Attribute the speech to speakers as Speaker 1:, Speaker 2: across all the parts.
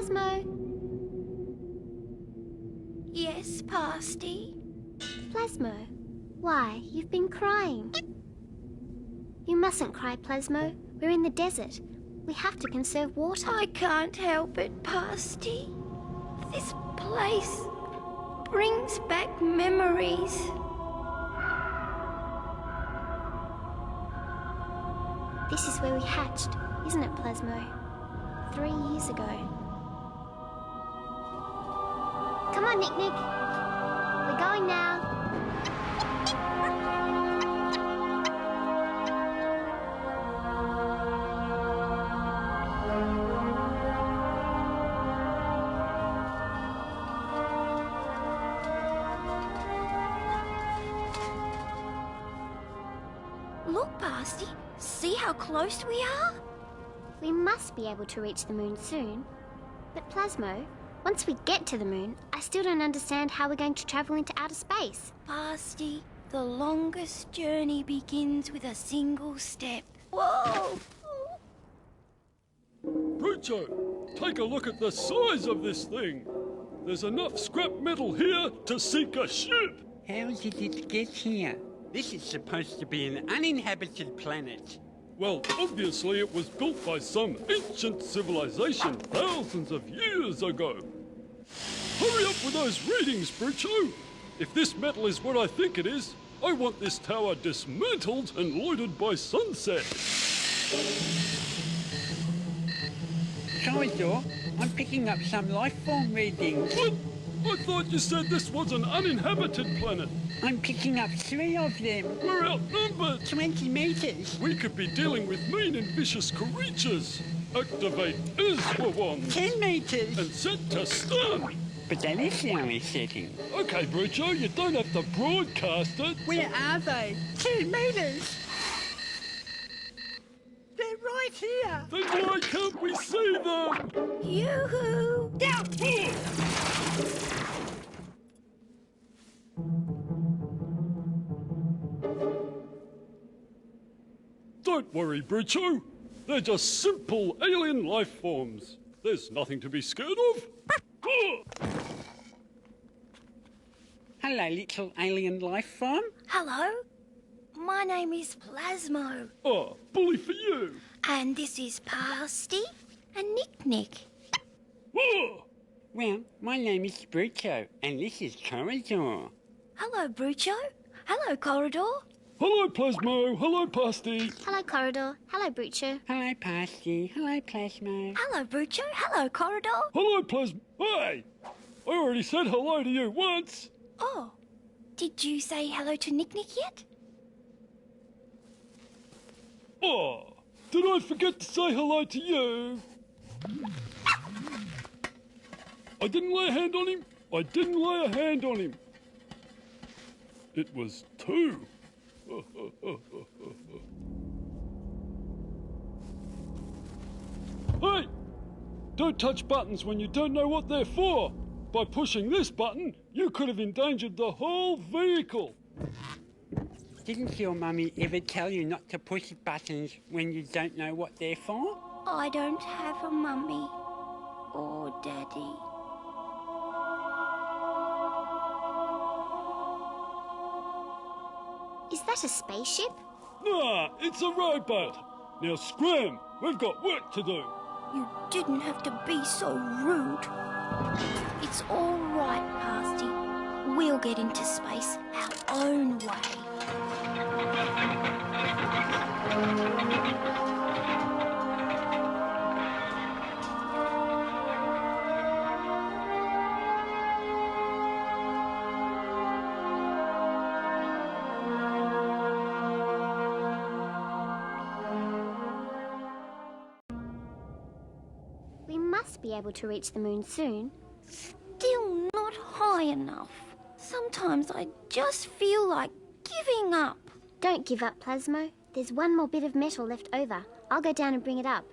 Speaker 1: Plasmo?
Speaker 2: Yes, Pasty?
Speaker 1: Plasmo, why? You've been crying. You mustn't cry, Plasmo. We're in the desert. We have to conserve water.
Speaker 2: I can't help it, Pasty. This place brings back memories.
Speaker 1: This is where we hatched, isn't it, Plasmo? 3 years ago. Come on, Nick. We're going now.
Speaker 2: Look, Pasty. See how close we are?
Speaker 1: We must be able to reach the moon soon. But Plasmo, once we get to the moon, I still don't understand how we're going to travel into outer space.
Speaker 2: Pasty, the longest journey begins with a single step. Whoa!
Speaker 3: Brucho, take a look at the size of this thing. There's enough scrap metal here to sink a ship.
Speaker 4: How did it get here? This is supposed to be an uninhabited planet.
Speaker 3: Well, obviously it was built by some ancient civilization thousands of years ago. Hurry up with those readings, Brucho. If this metal is what I think it is, I want this tower dismantled and lighted by sunset.
Speaker 4: Corridor, I'm picking up some life form readings.
Speaker 3: What? I thought you said this was an uninhabited planet.
Speaker 4: I'm picking up 3 of them.
Speaker 3: We're outnumbered.
Speaker 4: 20 meters.
Speaker 3: We could be dealing with mean and vicious creatures. Activate is for 1.
Speaker 4: 10 meters.
Speaker 3: And set to stun.
Speaker 4: But that is the only setting.
Speaker 3: Okay, Brucho, you don't have to broadcast it.
Speaker 4: Where are they? 2 meters. They're right here.
Speaker 3: Then why can't we see them?
Speaker 2: Yoo-hoo!
Speaker 4: Down here.
Speaker 3: Don't worry, Brucho. They're just simple alien life forms. There's nothing to be scared of.
Speaker 4: Hello, little alien life form.
Speaker 2: Hello. My name is Plasmo.
Speaker 3: Ah, bully for you.
Speaker 2: And this is Pasty and Nick.
Speaker 3: Ah!
Speaker 4: Well, my name is Brucho, and this is Corridor.
Speaker 2: Hello, Brucho. Hello, Corridor.
Speaker 3: Hello, Plasmo. Hello, Pasty.
Speaker 1: Hello, Corridor. Hello, Brucho.
Speaker 4: Hello, Pasty. Hello, Plasmo.
Speaker 2: Hello, Brucho. Hello, Corridor.
Speaker 3: Hello, Plasmo. Hey! I already said hello to you once.
Speaker 2: Oh, did you say hello to Nick yet?
Speaker 3: Oh, did I forget to say hello to you? I didn't lay a hand on him. I didn't lay a hand on him. It was 2. Hey! Don't touch buttons when you don't know what they're for. By pushing this button, you could have endangered the whole vehicle.
Speaker 4: Didn't your mummy ever tell you not to push buttons when you don't know what they're for?
Speaker 2: I don't have a mummy or daddy.
Speaker 1: Is that a spaceship?
Speaker 3: Nah, it's a rowboat. Now scram, we've got work to do.
Speaker 2: You didn't have to be so rude. It's all right, Pasty. We'll get into space our own way.
Speaker 1: We must be able to reach the moon soon.
Speaker 2: Still not high enough. Sometimes I just feel like giving up.
Speaker 1: Don't give up, Plasmo. There's one more bit of metal left over. I'll go down and bring it up.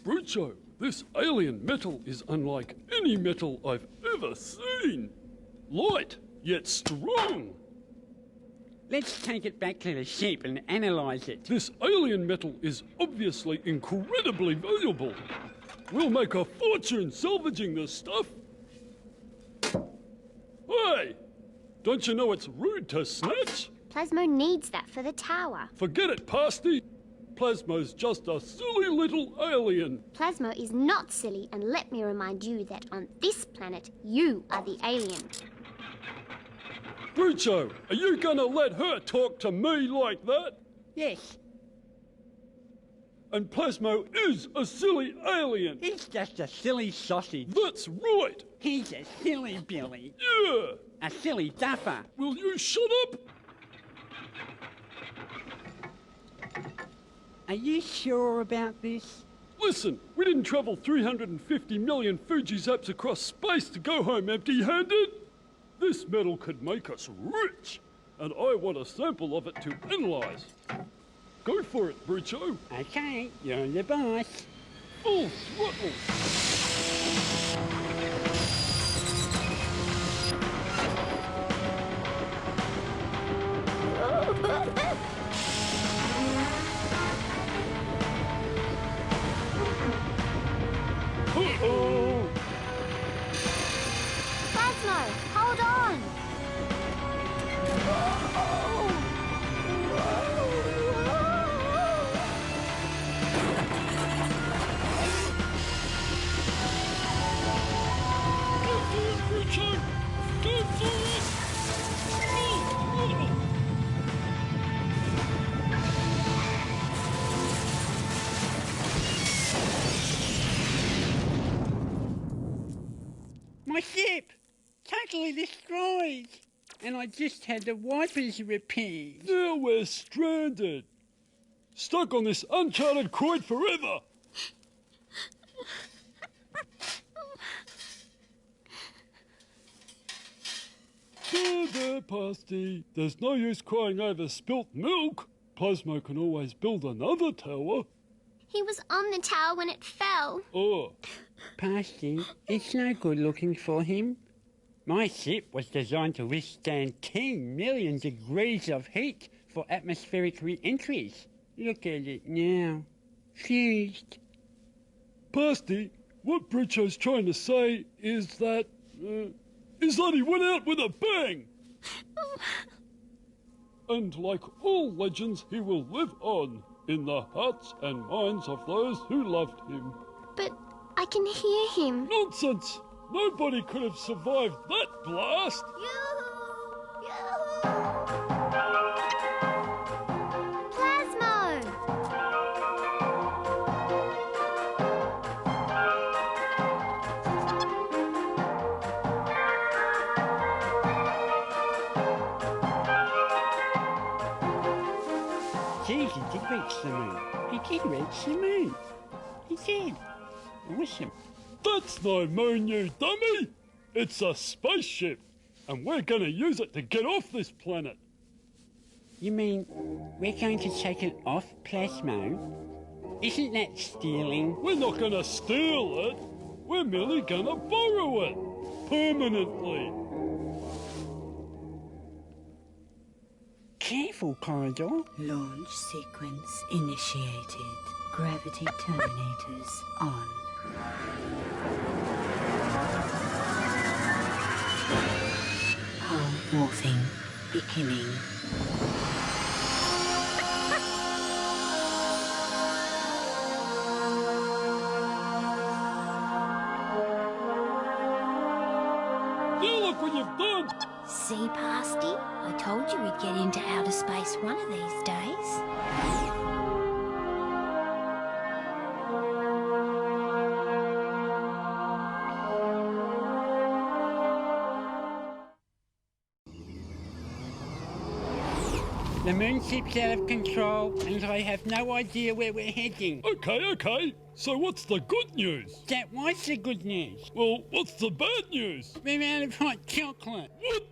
Speaker 3: Brucho, this alien metal is unlike any metal I've ever seen. Light, yet strong.
Speaker 4: Let's take it back to the ship and analyse it.
Speaker 3: This alien metal is obviously incredibly valuable. We'll make a fortune salvaging this stuff. Hey! Don't you know it's rude to snatch?
Speaker 1: Plasmo needs that for the tower.
Speaker 3: Forget it, Pasty. Plasmo's just a silly little alien.
Speaker 1: Plasmo is not silly, and let me remind you that on this planet, you are the alien.
Speaker 3: Brucho, are you gonna let her talk to me like that?
Speaker 4: Yes,
Speaker 3: And Plasmo is a silly alien.
Speaker 4: he's just a silly sausage.
Speaker 3: That's right.
Speaker 4: He's a silly Billy.
Speaker 3: Yeah.
Speaker 4: A silly duffer.
Speaker 3: Will you shut up?
Speaker 4: Are you sure about this?
Speaker 3: Listen, we didn't travel 350 million Fuji zaps across space to go home empty-handed. This metal could make us rich, and I want a sample of it to analyse. Go for it, Brucho.
Speaker 4: Okay, you're the boss.
Speaker 3: Full throttle. Uh-oh.
Speaker 1: Plasmo, hold on!
Speaker 3: Go for it, Brucho. Go for it. Full throttle.
Speaker 4: My ship! Totally destroyed! And I just had the wipers repaired.
Speaker 3: Now we're stranded. Stuck on this uncharted Croyd forever. There, Pasty. There's no use crying over spilt milk. Plasmo can always build another tower.
Speaker 1: He was on the tower when it fell.
Speaker 3: Oh,
Speaker 4: Pasty, it's no good looking for him. My ship was designed to withstand 10 million degrees of heat for atmospheric re-entries. Look at it now. Fused.
Speaker 3: Pasty, what Brucho's trying to say is that he went out with a bang. And like all legends, he will live on in the hearts and minds of those who loved him.
Speaker 1: But I can hear him.
Speaker 3: Nonsense! Nobody could have survived that blast!
Speaker 1: Plasmo!
Speaker 4: Geez, he did reach the moon. He did reach the moon. He did. Awesome.
Speaker 3: That's no moon, you dummy! It's a spaceship, and we're gonna use it to get off this planet.
Speaker 4: You mean we're going to take it off Plasmo? Isn't that stealing?
Speaker 3: We're not gonna steal it. We're merely gonna borrow it. Permanently.
Speaker 4: Careful, Corridor.
Speaker 5: Launch sequence initiated. Gravity terminators on. Hull morphing beginning.
Speaker 3: Now look what you've done.
Speaker 2: See, Pasty? I told you we'd get into outer space one of these days.
Speaker 4: The moonship's out of control, and I have no idea where we're heading.
Speaker 3: Okay. So what's the good news?
Speaker 4: That was the good news.
Speaker 3: Well, what's the bad news?
Speaker 4: We're out of hot chocolate.
Speaker 3: What?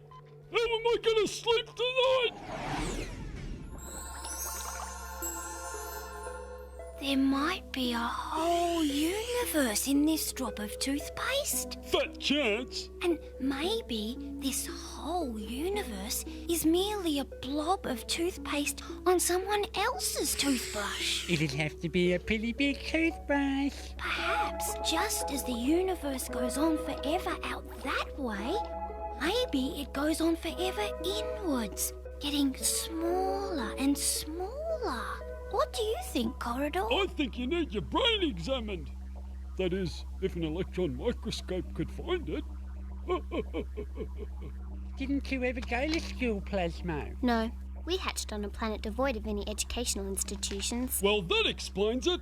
Speaker 3: How am I gonna sleep tonight?
Speaker 2: There might be a whole universe in this drop of toothpaste.
Speaker 3: Fat chance.
Speaker 2: And maybe this whole universe is merely a blob of toothpaste on someone else's toothbrush.
Speaker 4: It'd have to be a pretty big toothbrush.
Speaker 2: Perhaps just as the universe goes on forever out that way, maybe it goes on forever inwards, getting smaller and smaller. What do you think, Corridor?
Speaker 3: I think you need your brain examined. That is, if an electron microscope could find it.
Speaker 4: Didn't you ever go to school, Plasmo?
Speaker 1: No, we hatched on a planet devoid of any educational institutions.
Speaker 3: Well, that explains it.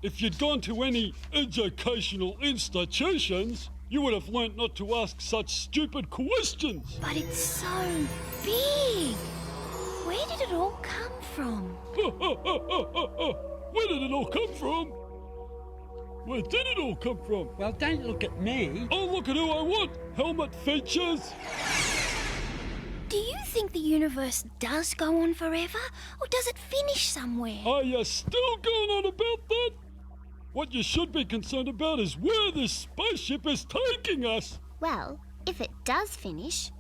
Speaker 3: If you'd gone to any educational institutions, you would have learnt not to ask such stupid questions.
Speaker 2: But it's so big. Where did it all come from?
Speaker 3: Where did it all come from? Where did it all come from?
Speaker 4: Well, don't look at me.
Speaker 3: I'll look at who I want. Helmet features.
Speaker 2: Do you think the universe does go on forever, or does it finish somewhere?
Speaker 3: Are you still going on about that? What you should be concerned about is where this spaceship is taking us.
Speaker 1: Well, if it does finish,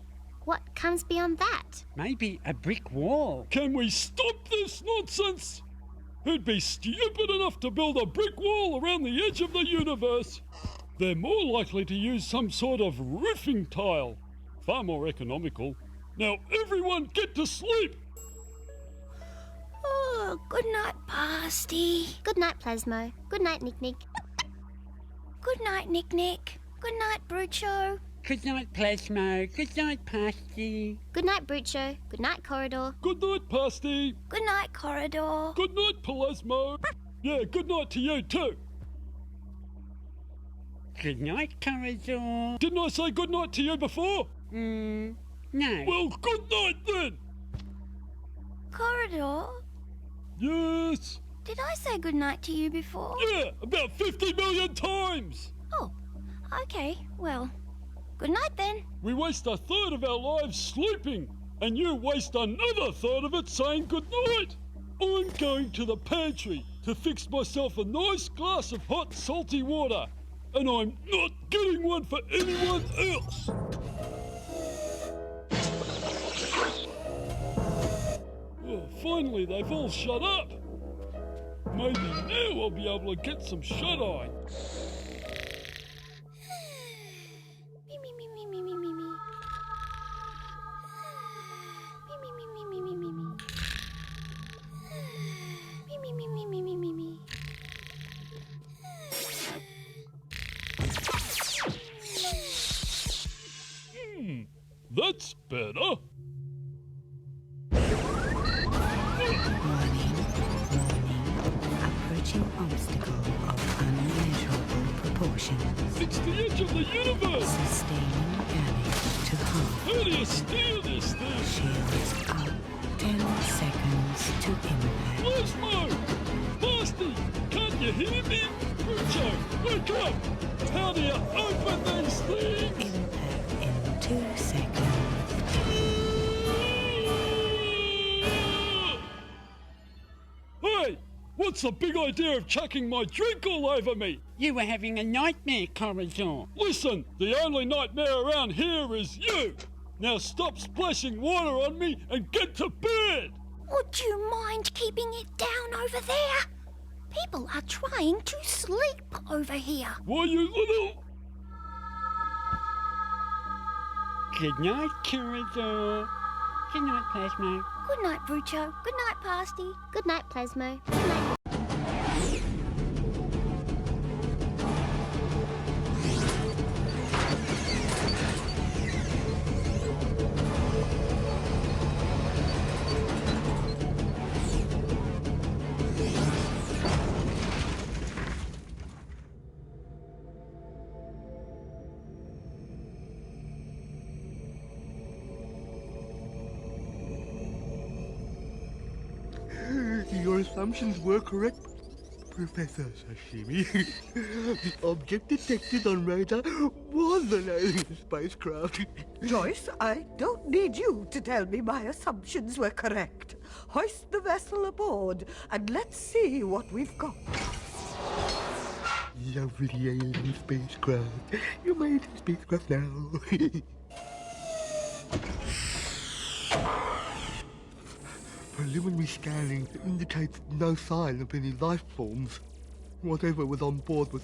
Speaker 1: what comes beyond that?
Speaker 4: Maybe a brick wall.
Speaker 3: Can we stop this nonsense? Who'd be stupid enough to build a brick wall around the edge of the universe? They're more likely to use some sort of roofing tile. Far more economical. Now everyone get to sleep!
Speaker 2: Oh, good night, Pasty.
Speaker 1: Good night, Plasmo. Good night, Nick Nick.
Speaker 2: Good night, Nick Nick. Good night, Brucho.
Speaker 4: Good night, Plasmo. Good night, Pasty.
Speaker 1: Good night, Brucho. Good night, Corridor.
Speaker 3: Good night, Pasty.
Speaker 2: Good night, Corridor.
Speaker 3: Good night, Plasmo. Yeah, good night to you too.
Speaker 4: Good night, Corridor.
Speaker 3: Didn't I say good night to you before?
Speaker 4: No.
Speaker 3: Well, good night then.
Speaker 2: Corridor,
Speaker 3: Yes.
Speaker 2: did I say good night to you before?
Speaker 3: Yeah, about 50 million times.
Speaker 2: Oh, okay. Well, good night then.
Speaker 3: We waste a third of our lives sleeping, and you waste another third of it saying good night. I'm going to the pantry to fix myself a nice glass of hot, salty water, and I'm not getting one for anyone else. Oh, finally, they've all shut up. Maybe now I'll be able to get some shut-eye.
Speaker 2: Me, me, me, me, me, me, me, me. Me, me, me, me, me, me, me, me. Me, me, me, me, me, me, me, me.
Speaker 3: That's better.
Speaker 5: Warning. Approaching obstacle of unmeasurable proportions.
Speaker 3: It's the edge of the universe.
Speaker 5: Sustaining damage to half.
Speaker 3: How do you steer this thing?
Speaker 5: Shields up. 10 seconds to impact.
Speaker 3: Plasmo! Basti! Can't you hear me? Brucho, wake up! How do you open these things?
Speaker 5: Impact in 2 seconds.
Speaker 3: Hey! What's the big idea of chucking my drink all over me?
Speaker 4: You were having a nightmare, Corridor.
Speaker 3: Listen, the only nightmare around here is you! Now stop splashing water on me and get to bed!
Speaker 2: Would you mind keeping it down over there? People are trying to sleep over here.
Speaker 3: Why, you little...
Speaker 4: Good night, Corridor. Good night, Plasmo.
Speaker 2: Good night, Brucho. Good night, Pasty.
Speaker 1: Good night, Plasmo. Good night.
Speaker 6: Your assumptions were correct, Professor Sashimi, the object detected on radar was an alien spacecraft.
Speaker 7: Joyce, I don't need you to tell me my assumptions were correct. Hoist the vessel aboard and let's see what we've got.
Speaker 6: Lovely alien spacecraft. You made a spacecraft now. Preliminary scanning indicates no sign of any life forms. Whatever was on board was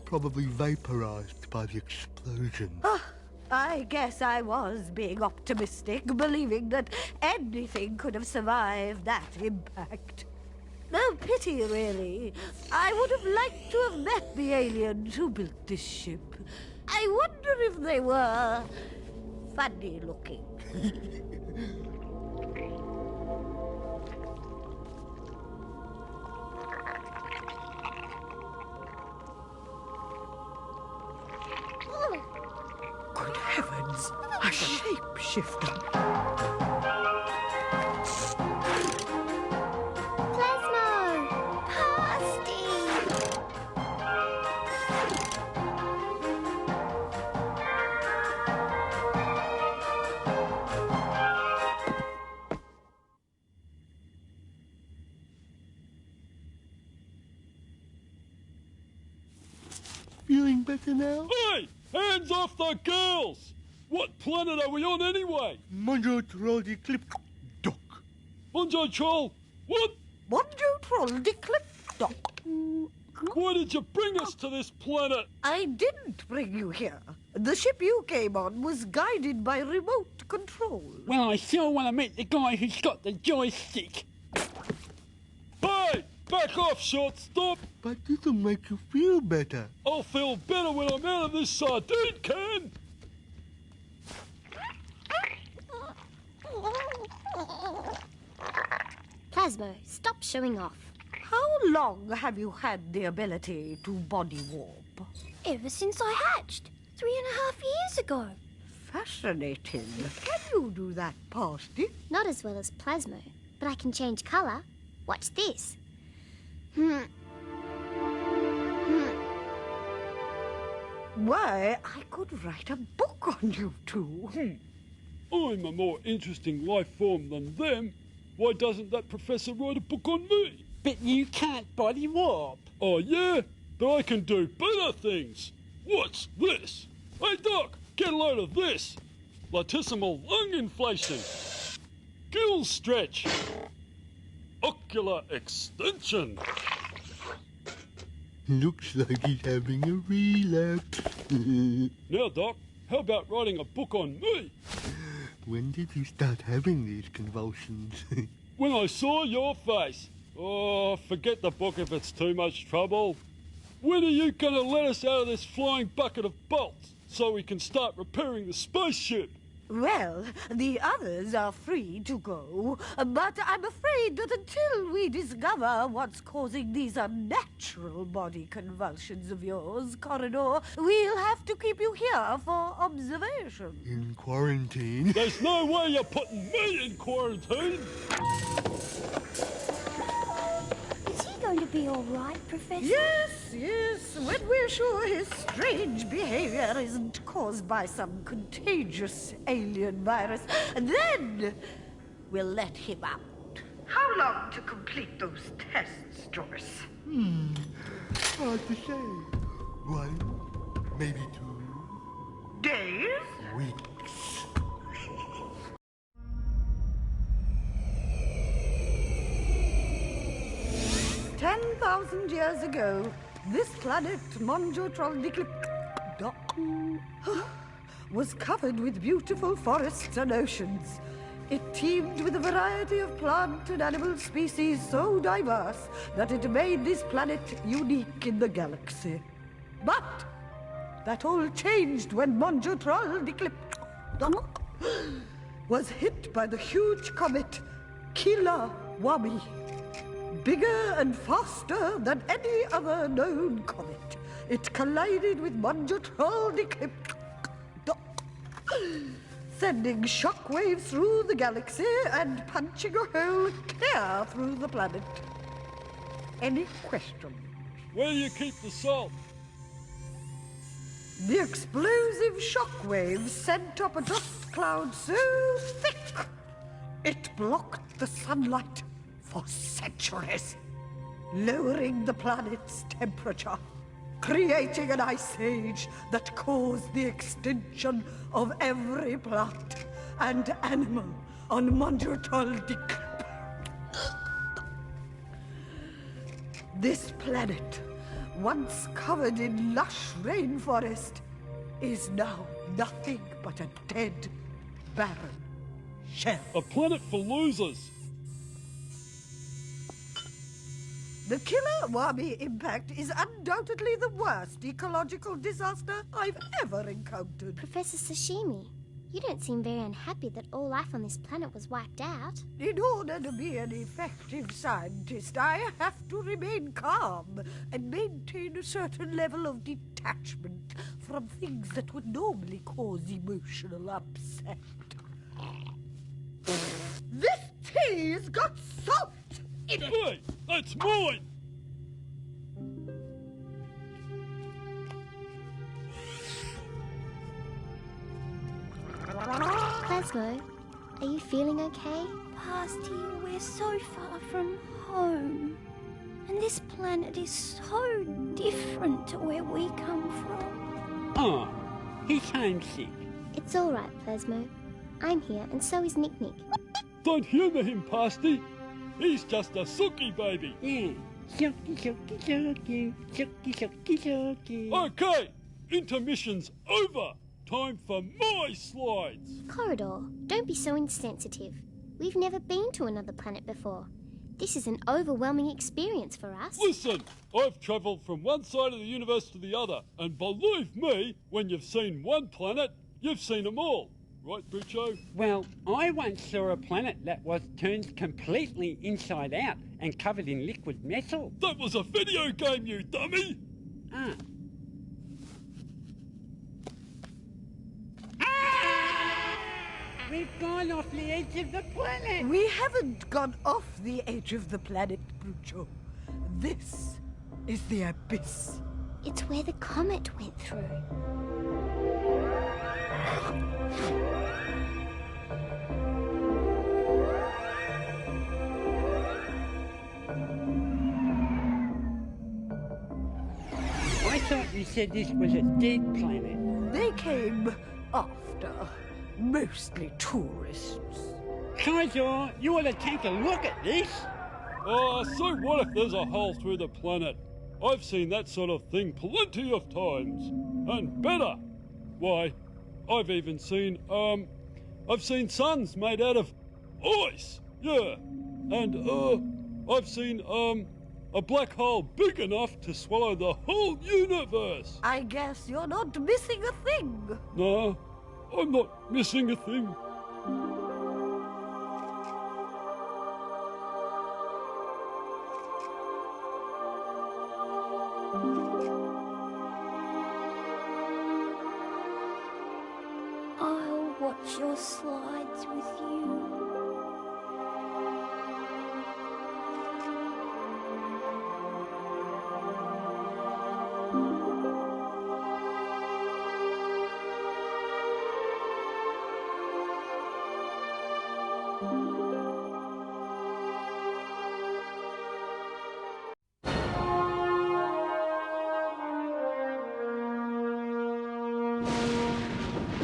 Speaker 6: probably vaporized by the explosion.
Speaker 7: I guess I was being optimistic, believing that anything could have survived that impact. No pity, really. I would have liked to have met the aliens who built this ship. I wonder if they were funny looking. Good heavens, a shapeshifter.
Speaker 1: Plasmo! Pasty!
Speaker 6: Feeling better now?
Speaker 3: Hey! Hands off the girls! What planet are we on anyway?
Speaker 6: Monjo Eclipse Dock.
Speaker 3: Bonjo Troll? What?
Speaker 7: Monjo Troll Declip.
Speaker 3: Why did you bring us to this planet?
Speaker 7: I didn't bring you here. The ship you came on was guided by remote control.
Speaker 4: Well, I sure want to meet the guy who's got the joystick.
Speaker 3: Hey! Back off, shortstop!
Speaker 6: But this'll make you feel better.
Speaker 3: I'll feel better when I'm out of this sardine can!
Speaker 1: Plasmo, stop showing off.
Speaker 7: How long have you had the ability to body warp?
Speaker 2: Ever since I hatched, 3.5 years ago.
Speaker 7: Fascinating. Can you do that, Pasty?
Speaker 1: Not as well as Plasmo, but I can change colour. Watch this.
Speaker 7: Why, I could write a book on you two.
Speaker 3: I'm a more interesting life form than them. Why doesn't that professor write a book on me?
Speaker 4: But you can't body warp.
Speaker 3: Oh yeah? But I can do better things. What's this? Hey Doc, get a load of this. Latissimal lung inflation. Gill stretch. Ocular extension.
Speaker 6: Looks like he's having a relapse.
Speaker 3: Now Doc, how about writing a book on me?
Speaker 6: When did you start having these convulsions?
Speaker 3: When I saw your face. Oh, forget the book if it's too much trouble. When are you going to let us out of this flying bucket of bolts so we can start repairing the spaceship?
Speaker 7: Well, the others are free to go, but I'm afraid that until we discover what's causing these unnatural body convulsions of yours, Corridor, we'll have to keep you here for observation.
Speaker 6: In quarantine?
Speaker 3: There's no way you're putting me in quarantine!
Speaker 2: Is he going to be all right, Professor?
Speaker 7: Yes, when we're sure his strange behavior isn't caused by some contagious alien virus, then we'll let him out. How long to complete those tests, Joyce?
Speaker 6: Hard to say. 1, maybe 2
Speaker 7: Days?
Speaker 6: weeks.
Speaker 7: 10,000 years ago, this planet, Monjotrol was covered with beautiful forests and oceans. It teemed with a variety of plant and animal species so diverse that it made this planet unique in the galaxy. But that all changed when Monjotrol was hit by the huge comet Kilauea. Bigger and faster than any other known comet, it collided with Monjotrol sending shockwaves through the galaxy and punching a hole clear through the planet. Any questions?
Speaker 3: Where you keep the salt?
Speaker 7: The explosive shockwave sent up a dust cloud so thick it blocked the sunlight for centuries, lowering the planet's temperature, creating an ice age that caused the extinction of every plant and animal on Montreal-Dick. This planet, once covered in lush rainforest, is now nothing but a dead, barren shell.
Speaker 3: A planet for losers.
Speaker 7: The Killer Wami impact is undoubtedly the worst ecological disaster I've ever encountered.
Speaker 1: Professor Sashimi, you don't seem very unhappy that all life on this planet was wiped out.
Speaker 7: In order to be an effective scientist, I have to remain calm and maintain a certain level of detachment from things that would normally cause emotional upset. This tea's got salt in it!
Speaker 3: Hey, that's mine!
Speaker 1: Plasmo, are you feeling okay?
Speaker 2: Pasty, we're so far from home. And this planet is so different to where we come from.
Speaker 4: Oh, he's homesick.
Speaker 1: It's all right, Plasmo. I'm here, and so is Nick Nick.
Speaker 3: Don't humour him, Pasty. He's just a sookie baby.
Speaker 4: Yeah. Sookie, sookie, sookie, sookie, sookie, sookie.
Speaker 3: Okay, intermission's over. Time for my slides.
Speaker 1: Corridor, don't be so insensitive. We've never been to another planet before. This is an overwhelming experience for us.
Speaker 3: Listen, I've travelled from one side of the universe to the other, and believe me, when you've seen one planet, you've seen them all. Right, Brucho?
Speaker 4: Well, I once saw a planet that was turned completely inside out and covered in liquid metal.
Speaker 3: That was a video game, you dummy!
Speaker 4: Ah. We've gone off the edge of the planet.
Speaker 7: We haven't gone off the edge of the planet, Brucho. This is the abyss.
Speaker 1: It's where the comet went through.
Speaker 4: I thought you said this was a dead planet.
Speaker 7: They came after, mostly tourists.
Speaker 4: Kaiser, you ought to take a look at this.
Speaker 3: Oh, so what if there's a hole through the planet? I've seen that sort of thing plenty of times. And better. Why, I've even seen, I've seen suns made out of ice. Yeah. And, I've seen, a black hole big enough to swallow the whole universe.
Speaker 7: I guess you're not missing a thing.
Speaker 3: No, I'm not missing a thing.
Speaker 2: I'll watch your slides with you.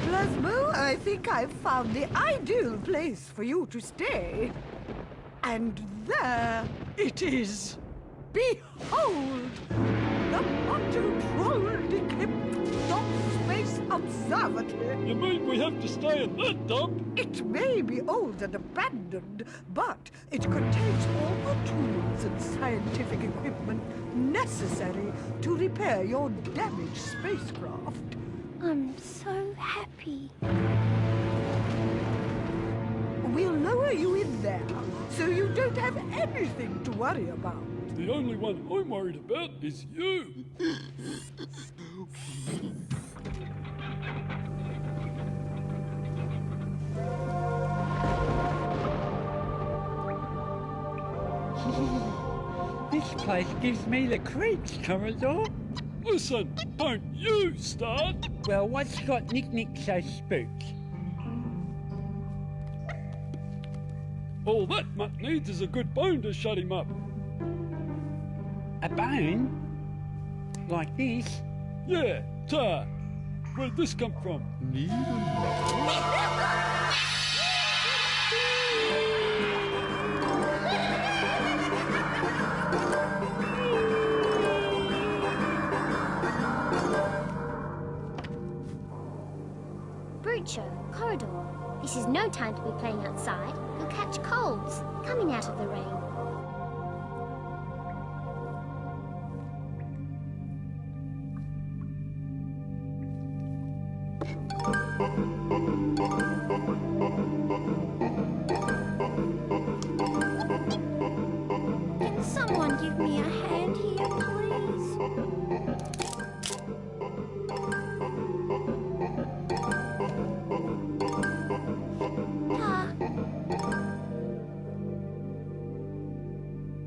Speaker 7: Plasmo, I think I've found the ideal place for you to stay. And there it is. Behold! The Montreal-Dick Space Observatory.
Speaker 3: You mean we have to stay in that dump?
Speaker 7: It may be old and abandoned, but it contains all the tools and scientific equipment necessary to repair your damaged spacecraft.
Speaker 2: I'm so happy.
Speaker 7: We'll lower you in there, so you don't have anything to worry about.
Speaker 3: The only one I'm worried about is you.
Speaker 4: This This place gives me the creeps, Corridor.
Speaker 3: Listen, don't you start.
Speaker 4: Well, what's got Nick so spooked?
Speaker 3: All that Mutt needs is a good bone to shut him up.
Speaker 4: A bone? Like this?
Speaker 3: Yeah, tar. Where'd this come from?
Speaker 6: Need another?
Speaker 1: Brucho, Corridor, this is no time to be playing outside. You'll catch colds coming out of the rain.
Speaker 2: Can someone give me a hand here, please?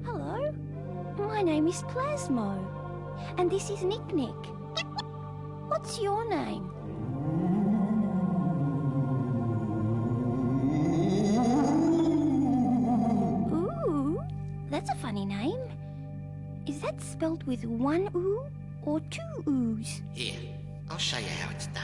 Speaker 2: Hello, my name is Plasmo, and this is Nick. What's your name? Ooh, that's a funny name. Is that spelled with one oo or two oos?
Speaker 8: Here, I'll show you how it's done.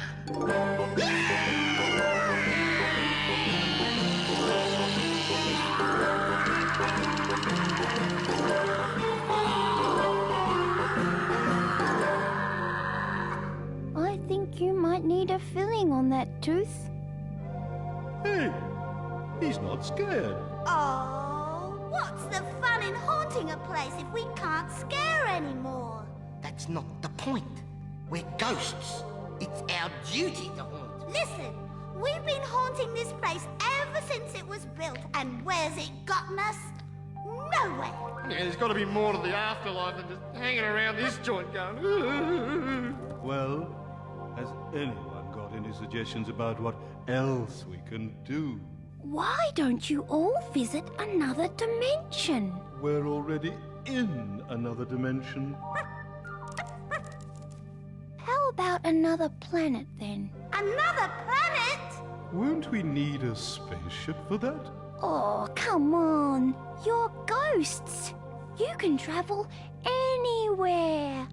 Speaker 2: I think you might need a filling on that tooth.
Speaker 9: Hey, he's not scared.
Speaker 7: Oh, what's the fun in haunting a place if we can't scare anymore?
Speaker 8: That's not the point. We're ghosts. It's our duty to haunt.
Speaker 7: Listen, we've been haunting this place ever since it was built, and where's it gotten us? Nowhere.
Speaker 10: Yeah, there's got to be more to the afterlife than just hanging around this joint going.
Speaker 9: Well, has anyone got any suggestions about what else we can do?
Speaker 2: Why don't you all visit another dimension?
Speaker 9: We're already in another dimension.
Speaker 2: How about another planet then?
Speaker 7: Another planet?
Speaker 9: Won't we need a spaceship for that?
Speaker 2: Oh, come on. You're ghosts. You can travel anywhere.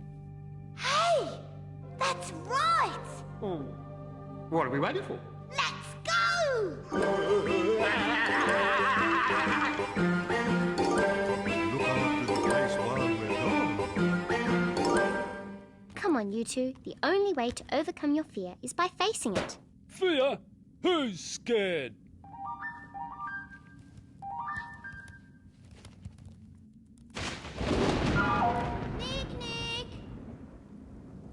Speaker 7: Hey, that's right.
Speaker 10: Oh, what are we waiting for?
Speaker 7: Let's go.
Speaker 6: Look after the place while we're gone.
Speaker 1: Come on, you two. The only way to overcome your fear is by facing it.
Speaker 3: Fear? Who's scared?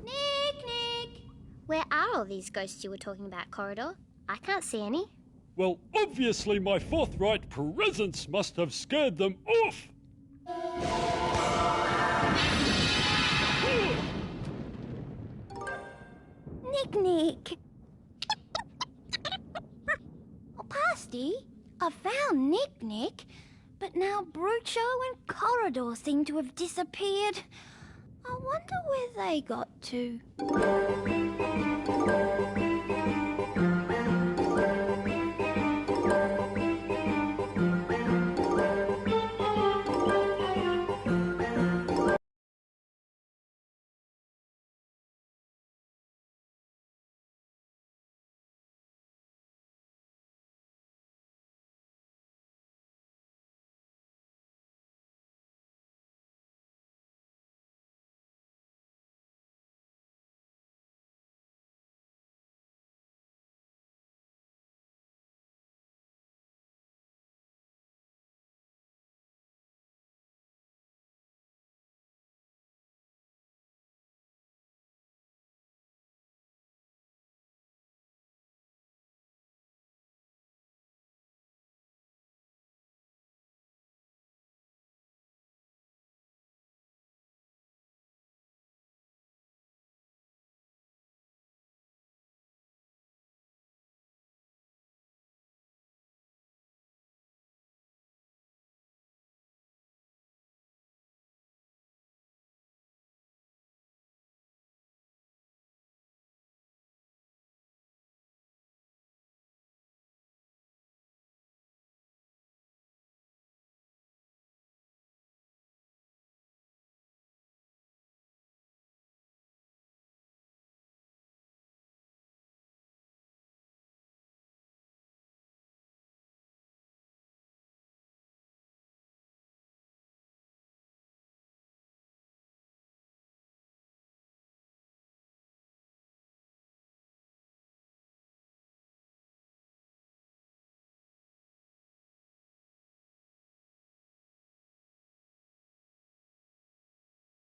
Speaker 1: Nick! Where are all these ghosts you were talking about, Corridor? I can't see any.
Speaker 3: Well, obviously my forthright presence must have scared them off.
Speaker 2: Nick. Oh, Pasty, I found Nick, but now Brucho and Corridor seem to have disappeared. I wonder where they got to.